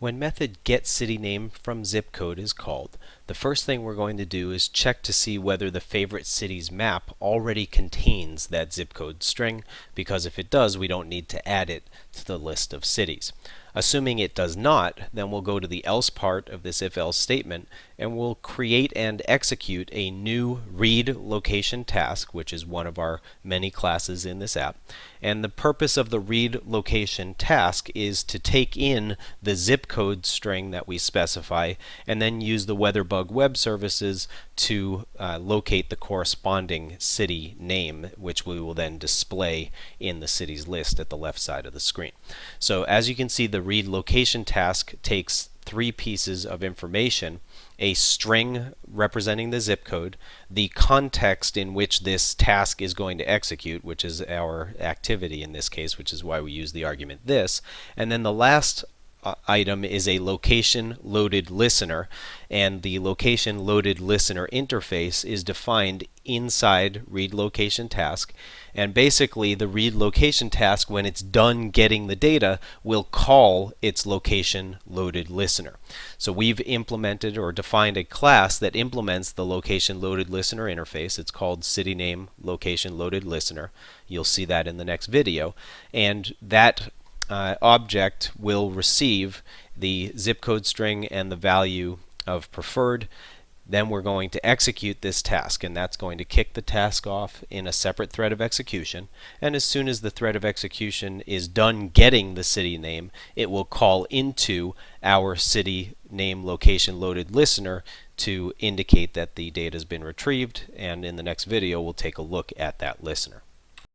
When method getCityNameFromZipCode is called, the first thing we're going to do is check to see whether the favorite city's map already contains that zip code string, because if it does, we don't need to add it to the list of cities. Assuming it does not, then we'll go to the else part of this if-else statement and we'll create and execute a new read location task, which is one of our many classes in this app. And the purpose of the read location task is to take in the zip code string that we specify and then use the WeatherBug web services to locate the corresponding city name, which we will then display in the cities list at the left side of the screen. So as you can see, the read location task takes three pieces of information: a string representing the zip code, the context in which this task is going to execute, which is our activity in this case, which is why we use the argument this, and then the last item is a location loaded listener, and the location loaded listener interface is defined inside read location task. And basically the read location task, when it's done getting the data, will call its location loaded listener. So we've implemented or defined a class that implements the location loaded listener interface. It's called CityName Location Loaded Listener. You'll see that in the next video, and that object will receive the zip code string and the value of preferred. Then we're going to execute this task, and that's going to kick the task off in a separate thread of execution. And as soon as the thread of execution is done getting the city name, it will call into our city name location loaded listener to indicate that the data has been retrieved, and in the next video we'll take a look at that listener.